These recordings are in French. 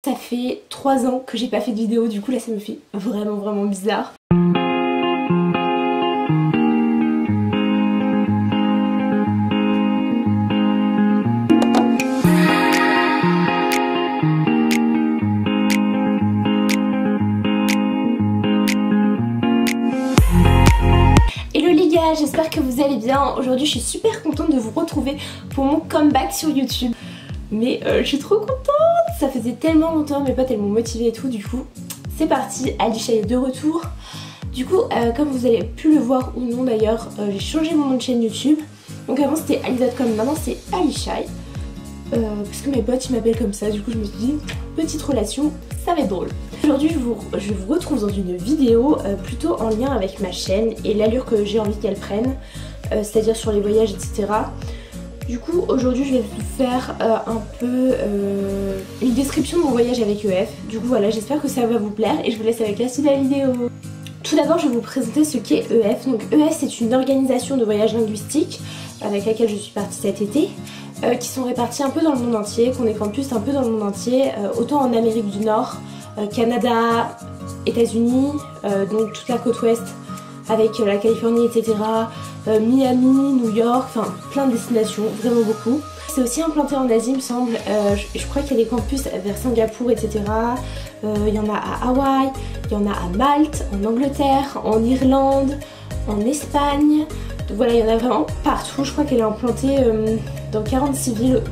Ça fait 3 ans que j'ai pas fait de vidéo, du coup là ça me fait vraiment bizarre. Hello les gars, j'espère que vous allez bien. Aujourd'hui je suis super contente de vous retrouver pour mon comeback sur YouTube. Mais je suis trop contente, ça faisait tellement longtemps, mes potes elles m'ont motivée et tout, du coup c'est parti, Alisha est de retour. Du coup comme vous avez pu le voir ou non d'ailleurs, j'ai changé mon nom de chaîne YouTube. Donc avant c'était Ali.com, maintenant c'est Alisha. Parce que mes potes ils m'appellent comme ça, du coup je me suis dit petite relation, ça va être drôle. Aujourd'hui je vous retrouve dans une vidéo plutôt en lien avec ma chaîne et l'allure que j'ai envie qu'elle prenne, c'est-à-dire sur les voyages etc. Du coup aujourd'hui je vais vous faire un peu une description de mon voyage avec EF. Du coup voilà, j'espère que ça va vous plaire et je vous laisse avec la suite de la vidéo. Tout d'abord je vais vous présenter ce qu'est EF. Donc EF c'est une organisation de voyage linguistique avec laquelle je suis partie cet été, qui sont répartis un peu dans le monde entier, qu'on est campus un peu dans le monde entier, autant en Amérique du Nord, Canada, États-Unis, donc toute la côte ouest avec la Californie etc, Miami, New York, enfin plein de destinations, vraiment beaucoup. C'est aussi implanté en Asie il me semble, je crois qu'il y a des campus vers Singapour etc, il y en a à Hawaï, il y en a à Malte, en Angleterre, en Irlande, en Espagne. Donc voilà, il y en a vraiment partout, je crois qu'elle est implantée dans 46 villes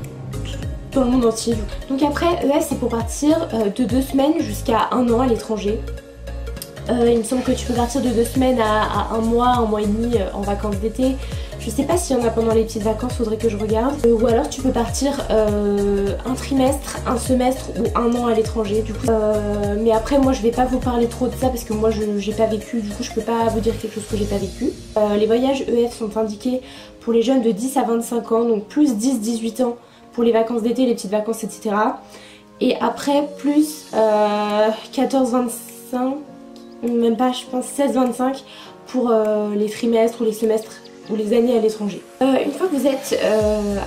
dans le monde entier. Donc après EF c'est pour partir de 2 semaines jusqu'à 1 an à l'étranger. Il me semble que tu peux partir de 2 semaines à 1 mois et demi en vacances d'été. Je sais pas s'il y en a pendant les petites vacances, faudrait que je regarde. Ou alors tu peux partir un trimestre, un semestre ou 1 an à l'étranger. Du coup, mais après moi je vais pas vous parler trop de ça parce que moi j'ai pas vécu, du coup je peux pas vous dire quelque chose que j'ai pas vécu. Les voyages EF sont indiqués pour les jeunes de 10 à 25 ans, donc plus 10-18 ans pour les vacances d'été, les petites vacances etc. Et après plus 14-25, même pas je pense 16-25 pour les trimestres ou les semestres ou les années à l'étranger. Une fois que vous êtes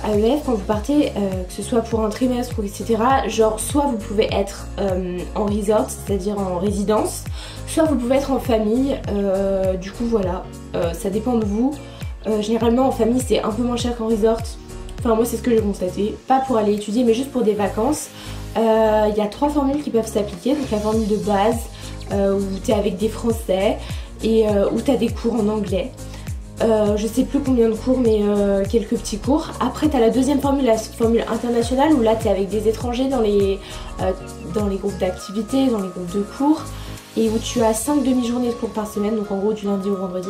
à EF, quand vous partez, que ce soit pour un trimestre ou etc, genre soit vous pouvez être en resort, c'est-à-dire en résidence, soit vous pouvez être en famille, du coup voilà, ça dépend de vous. Généralement en famille c'est un peu moins cher qu'en resort, enfin moi c'est ce que j'ai constaté, pas pour aller étudier mais juste pour des vacances. Il y a 3 formules qui peuvent s'appliquer, donc la formule de base, où tu es avec des Français et où tu as des cours en anglais. Je sais plus combien de cours mais quelques petits cours. Après tu as la deuxième formule, la formule internationale où là tu es avec des étrangers dans les groupes d'activités, dans les groupes de cours et où tu as 5 demi-journées de cours par semaine, donc en gros du lundi au vendredi.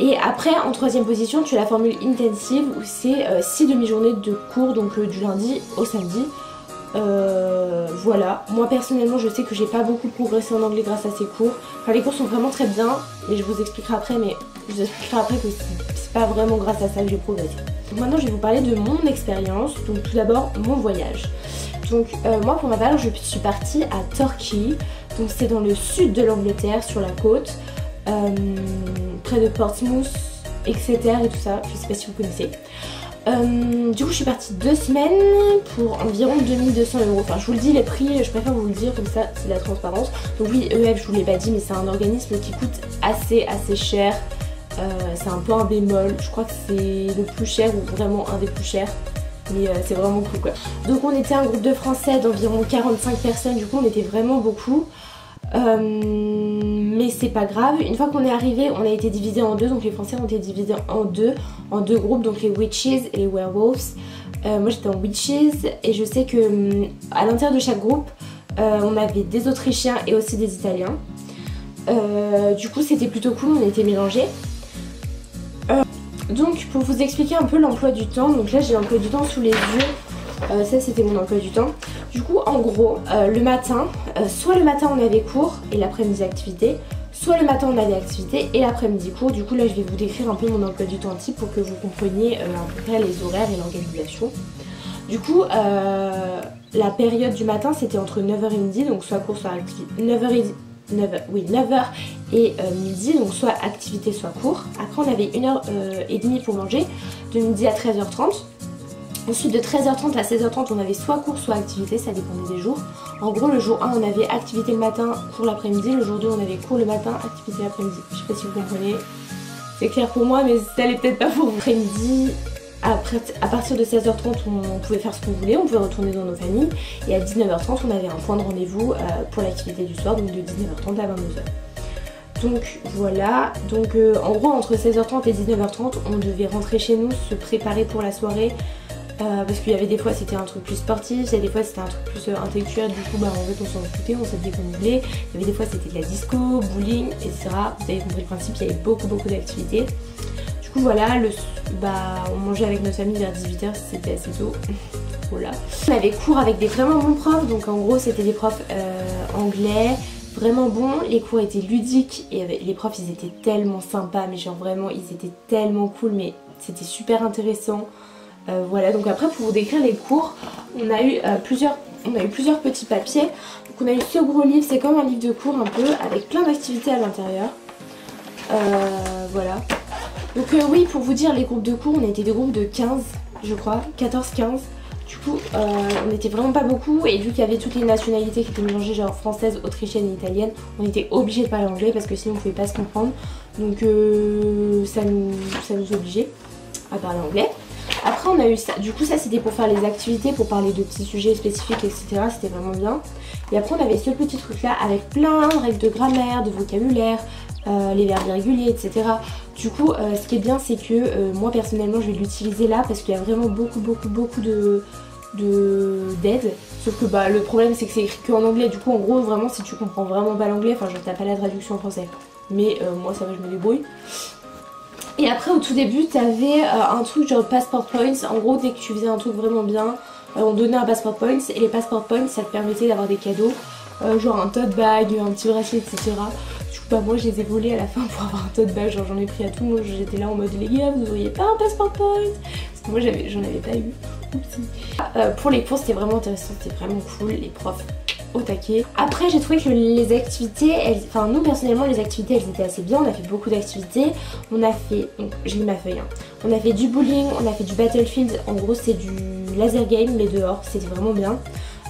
Et après en troisième position tu as la formule intensive où c'est 6 demi-journées de cours, donc du lundi au samedi. Voilà, moi personnellement je sais que j'ai pas beaucoup progressé en anglais grâce à ces cours. Enfin les cours sont vraiment très bien, mais je vous expliquerai après, que c'est pas vraiment grâce à ça que j'ai progressé. Donc maintenant je vais vous parler de mon expérience, donc tout d'abord mon voyage. Donc moi pour ma part je suis partie à Torquay, donc c'est dans le sud de l'Angleterre sur la côte, près de Portsmouth, Exeter et tout ça, je sais pas si vous connaissez. Du coup je suis partie 2 semaines pour environ 2200 €. Enfin je vous le dis les prix, je préfère vous le dire comme ça, c'est de la transparence. Donc oui EF je vous l'ai pas dit mais c'est un organisme qui coûte assez cher. C'est un peu un bémol, je crois que c'est le plus cher ou vraiment un des plus chers. Mais c'est vraiment cool quoi. Donc on était un groupe de Français d'environ 45 personnes, du coup on était vraiment beaucoup. Mais c'est pas grave, une fois qu'on est arrivé on a été divisé en deux, donc les Français ont été divisés en deux groupes, donc les Witches et les Werewolves. Moi j'étais en Witches et je sais que à l'intérieur de chaque groupe on avait des Autrichiens et aussi des Italiens. Du coup c'était plutôt cool, on était mélangés. Donc pour vous expliquer un peu l'emploi du temps, donc là j'ai l'emploi du temps sous les yeux. Ça c'était mon emploi du temps. Du coup en gros le matin, soit le matin on avait cours et l'après-midi activité, soit le matin on avait activité et l'après-midi cours. Du coup là je vais vous décrire un peu mon emploi du temps type pour que vous compreniez à peu près les horaires et l'organisation. Du coup la période du matin c'était entre 9h et midi, donc soit cours soit activité, 9h et midi, donc soit activité soit cours. Après on avait 1h30 pour manger, de midi à 13h30. Ensuite de 13h30 à 16h30 on avait soit cours soit activité, ça dépendait des jours. En gros le jour 1 on avait activité le matin, cours l'après-midi, le jour 2 on avait cours le matin, activité l'après-midi. Je sais pas si vous comprenez, c'est clair pour moi mais ça l'est peut-être pas pour vous. L'après-midi, à partir de 16h30 on pouvait faire ce qu'on voulait, on pouvait retourner dans nos familles et à 19h30 on avait un point de rendez-vous pour l'activité du soir, donc de 19h30 à 22h. Donc voilà, donc en gros entre 16h30 et 19h30 on devait rentrer chez nous, se préparer pour la soirée. Parce qu'il y avait des fois c'était un truc plus sportif, il y a des fois c'était un truc plus intellectuel, du coup bah en fait on s'en foutait, on s'habillait comme on voulait. Il y avait des fois c'était de la disco, bowling, etc. Vous avez compris le principe, il y avait beaucoup d'activités. Du coup voilà, on mangeait avec notre famille vers 18h, c'était assez tôt. Voilà. On avait cours avec des vraiment bons profs, donc en gros c'était des profs anglais, vraiment bons, les cours étaient ludiques et les profs ils étaient tellement sympas, mais genre vraiment ils étaient tellement cool, mais c'était super intéressant. Voilà, donc après pour vous décrire les cours, on a eu plusieurs petits papiers. Donc on a eu ce gros livre, c'est comme un livre de cours un peu, avec plein d'activités à l'intérieur. Voilà. Donc oui, pour vous dire, les groupes de cours, on était des groupes de 15, je crois, 14-15. Du coup, on n'était vraiment pas beaucoup et vu qu'il y avait toutes les nationalités qui étaient mélangées, genre française, autrichienne et italienne, on était obligé de parler anglais parce que sinon on pouvait pas se comprendre. Donc ça nous obligeait à parler anglais. Après on a eu ça, du coup ça c'était pour faire les activités, pour parler de petits sujets spécifiques etc, c'était vraiment bien. Et après on avait ce petit truc là avec plein de règles de grammaire, de vocabulaire, les verbes irréguliers etc. Du coup ce qui est bien c'est que moi personnellement je vais l'utiliser là parce qu'il y a vraiment beaucoup d'aide. Sauf que bah le problème c'est que c'est écrit que en anglais, du coup en gros vraiment si tu comprends vraiment pas l'anglais, enfin genre t'as pas la traduction en français. Mais moi ça va, je me débrouille. Et après au tout début t'avais un truc genre passport points, en gros dès que tu faisais un truc vraiment bien, on donnait un passport points et les passport points ça te permettait d'avoir des cadeaux, genre un tote bag, un petit bracelet etc. Du coup bah moi je les ai volés à la fin pour avoir un tote bag, genre j'en ai pris à tout le monde, j'étais là en mode les gars vous auriez pas un passport points? Parce que moi j'en avais pas eu. Pour les cours c'était vraiment intéressant, c'était vraiment cool, les profs au taquet. Après j'ai trouvé que les activités, enfin nous personnellement les activités elles étaient assez bien, on a fait beaucoup d'activités. On a fait, j'ai mis ma feuille hein. On a fait du bowling, on a fait du battlefield, en gros c'est du laser game mais dehors, c'était vraiment bien.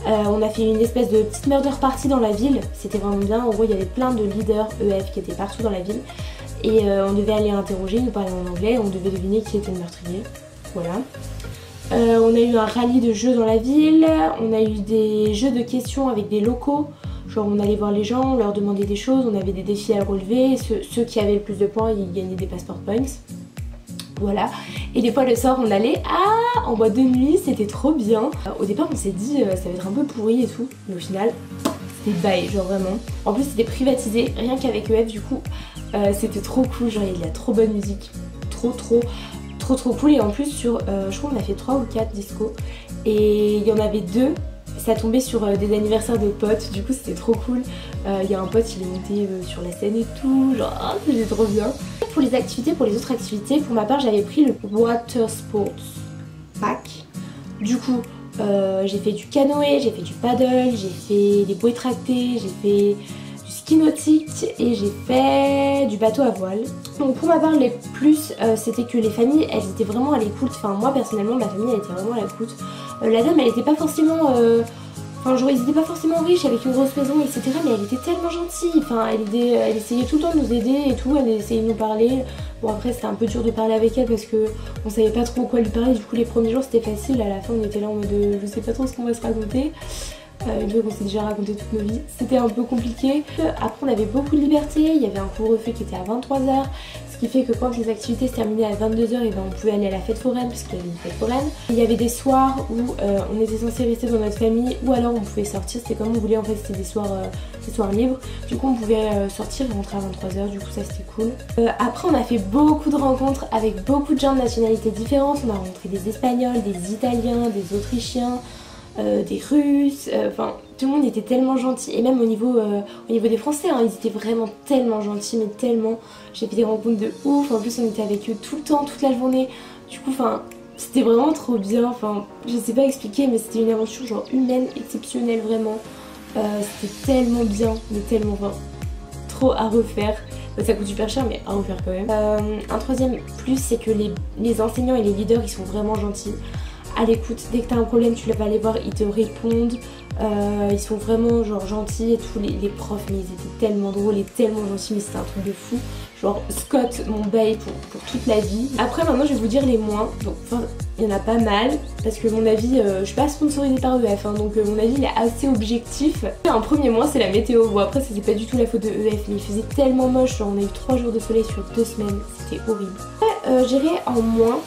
On a fait une espèce de petite murder party dans la ville, c'était vraiment bien. En gros il y avait plein de leaders EF qui étaient partout dans la ville. Et on devait aller interroger, ils nous parlaient en anglais, on devait deviner qui était le meurtrier. Voilà. On a eu un rallye de jeux dans la ville, on a eu des jeux de questions avec des locaux, genre on allait voir les gens, on leur demandait des choses, on avait des défis à relever, ceux qui avaient le plus de points ils gagnaient des passport points. Voilà, et des fois le soir on allait en boîte de nuit, c'était trop bien. Au départ on s'est dit ça va être un peu pourri et tout, mais au final c'était bail, genre vraiment. En plus c'était privatisé, rien qu'avec EF du coup c'était trop cool, genre il y a de la trop bonne musique, trop cool. Et en plus sur je crois qu'on a fait 3 ou 4 discos et il y en avait 2, ça tombait sur des anniversaires de potes, du coup c'était trop cool. Il y a un pote il est monté sur la scène et tout, genre c'était trop bien. Pour les activités, pour les autres activités, pour ma part j'avais pris le water sports pack. Du coup j'ai fait du canoë, j'ai fait du paddle, j'ai fait des bouées tractées, j'ai fait du ski nautique et j'ai fait du bateau à voile. Donc pour ma part les plus c'était que les familles elles étaient vraiment à l'écoute, enfin moi personnellement ma famille elle était vraiment à l'écoute. La dame elle était pas forcément enfin genre ils étaient pas forcément riches avec une grosse maison etc, mais elle était tellement gentille, enfin elle essayait tout le temps de nous aider et tout, elle essayait de nous parler. Bon après c'était un peu dur de parler avec elle parce que on savait pas trop quoi lui parler, du coup les premiers jours c'était facile, à la fin on était là en mode je sais pas trop ce qu'on va se raconter. Une fois qu'on s'est déjà raconté toute nos vies, c'était un peu compliqué. Après on avait beaucoup de liberté, il y avait un couvre-feu qui était à 23h, ce qui fait que quand les activités se terminaient à 22h, et ben on pouvait aller à la fête foraine parce qu'il y avait une fête foraine. Il y avait des soirs où on était censé rester dans notre famille ou alors on pouvait sortir, c'était comme on voulait, en fait c'était des soirs libres. Du coup on pouvait sortir et rentrer à 23h, du coup ça c'était cool. Après on a fait beaucoup de rencontres avec beaucoup de gens de nationalités différentes, on a rencontré des Espagnols, des Italiens, des Autrichiens, des Russes, enfin tout le monde était tellement gentil, et même au niveau des Français hein, ils étaient vraiment tellement gentils, mais tellement, j'ai fait des rencontres de ouf, en plus on était avec eux tout le temps, toute la journée, du coup enfin c'était vraiment trop bien, enfin je sais pas expliquer mais c'était une aventure genre humaine, exceptionnelle vraiment, c'était tellement bien, mais tellement enfin, trop à refaire. Ça coûte super cher mais à refaire quand même. Un troisième plus c'est que les enseignants et les leaders ils sont vraiment gentils. à l'écoute. Dès que t'as un problème tu vas les voir, ils te répondent. Ils sont vraiment genre gentils et tout. Les profs, mais ils étaient tellement drôles et tellement gentils, mais c'était un truc de fou. Genre Scott, mon bail pour toute la vie. Après maintenant je vais vous dire les moins. Donc enfin il y en a pas mal. Parce que mon avis, je suis pas sponsorisée par EF, hein, donc mon avis il est assez objectif. Un premier moins c'est la météo. Bon après c'était pas du tout la faute de EF, mais il faisait tellement moche. Genre on a eu 3 jours de soleil sur 2 semaines. C'était horrible. Après j'irai en moins.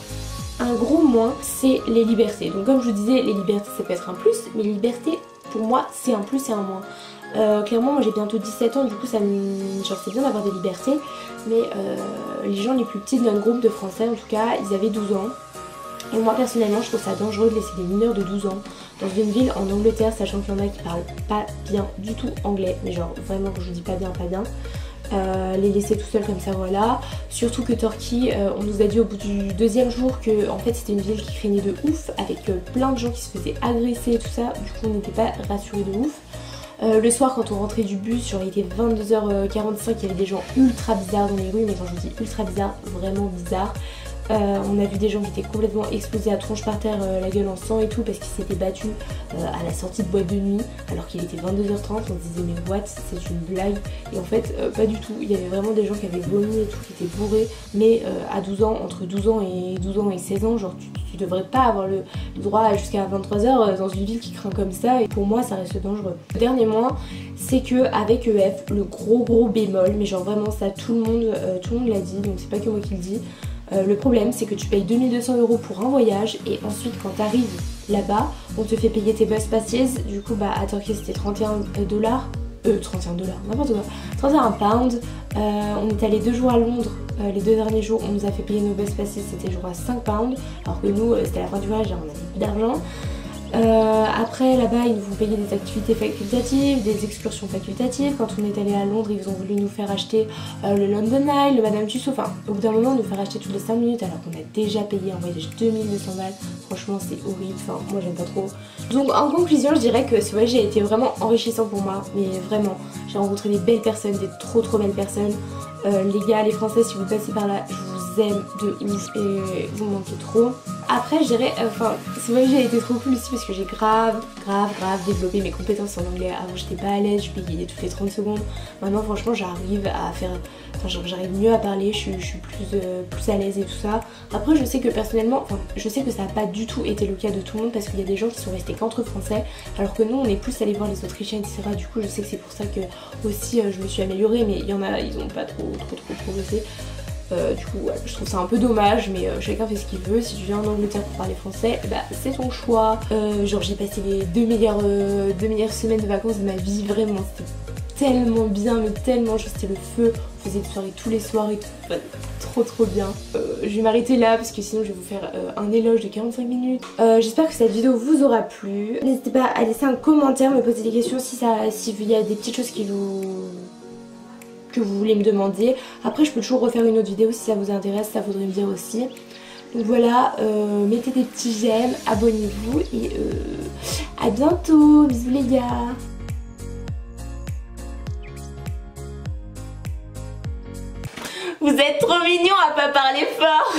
Un gros moins c'est les libertés. Donc comme je vous disais, les libertés ça peut être un plus, mais les libertés pour moi c'est un plus et un moins. Clairement moi j'ai bientôt 17 ans, du coup ça me... genre c'est bien d'avoir des libertés, mais les gens les plus petits de notre groupe de français en tout cas ils avaient 12 ans. Et moi personnellement je trouve ça dangereux de laisser des mineurs de 12 ans dans une ville en Angleterre, sachant qu'il y en a qui parlent pas bien du tout anglais, mais genre vraiment je vous dis pas bien. Les laisser tout seuls comme ça, voilà. Surtout que Torquay, on nous a dit au bout du 2e jour que en fait c'était une ville qui craignait de ouf, avec plein de gens qui se faisaient agresser et tout ça, du coup on n'était pas rassurés de ouf. Le soir quand on rentrait du bus, genre il était 22h45, il y avait des gens ultra bizarres dans les rues, mais quand je vous dis ultra bizarres, vraiment bizarres. On a vu des gens qui étaient complètement explosés à tronche par terre, la gueule en sang et tout, parce qu'ils s'étaient battus à la sortie de boîte de nuit alors qu'il était 22h30. On se disait mais what, c'est une blague? Et en fait pas du tout, il y avait vraiment des gens qui avaient vomi et tout, qui étaient bourrés, mais à 12 ans, entre 12 ans et 16 ans, genre tu devrais pas avoir le droit jusqu'à 23h dans une ville qui craint comme ça, et pour moi ça reste dangereux. Le dernier point c'est que avec EF, le gros bémol, mais genre vraiment ça tout le monde l'a dit, donc c'est pas que moi qui le dis. Le problème c'est que tu payes 2200 € pour un voyage et ensuite quand tu arrives là-bas on te fait payer tes bus passes. Du coup bah à Turquie c'était 31 $, n'importe quoi, 31 pounds. On est allé 2 jours à Londres, les 2 derniers jours on nous a fait payer nos bus passes, c'était genre à 5 pounds, alors que nous c'était la fin du voyage, on avait plus d'argent. Après là-bas ils nous font payer des activités facultatives, des excursions facultatives. Quand on est allé à Londres ils ont voulu nous faire acheter le London Eye, le Madame Tussauds, enfin au bout d'un moment nous faire acheter toutes les 5 minutes alors qu'on a déjà payé un voyage 2200 balles. Franchement c'est horrible, enfin moi j'aime pas trop. Donc en conclusion je dirais que ce voyage a été vraiment enrichissant pour moi, mais vraiment j'ai rencontré des belles personnes, des trop belles personnes. Les gars, les Français, si vous passez par là, je vous aime de ouf et vous manquez trop. Après je dirais, enfin ce voyage a été trop cool aussi parce que j'ai grave développé mes compétences en anglais. Avant j'étais pas à l'aise, je payais toutes les 30 secondes. Maintenant franchement j'arrive à faire, enfin j'arrive mieux à parler, je suis plus à l'aise et tout ça. Après je sais que personnellement, enfin je sais que ça n'a pas du tout été le cas de tout le monde, parce qu'il y a des gens qui sont restés qu'entre français, alors que nous on est plus allés voir les Autrichiens etc. Du coup je sais que c'est pour ça que aussi je me suis améliorée, mais il y en a, ils ont pas trop progressé. Du coup ouais, je trouve ça un peu dommage, mais chacun fait ce qu'il veut. Si tu viens en Angleterre pour parler français, bah c'est ton choix. Genre j'ai passé les deux meilleures semaines de vacances de ma vie, vraiment c'était tellement bien, mais tellement, genre c'était le feu. On faisait des soirées tous les soirs et tout, enfin, trop bien. Je vais m'arrêter là parce que sinon je vais vous faire un éloge de 45 minutes. J'espère que cette vidéo vous aura plu. N'hésitez pas à laisser un commentaire, me poser des questions s'il y a des petites choses que vous voulez me demander. Après je peux toujours refaire une autre vidéo si ça vous intéresse, ça faudrait me dire aussi. Donc voilà, mettez des petits j'aime, abonnez-vous et à bientôt, bisous les gars. Vous êtes trop mignons à pas parler fort.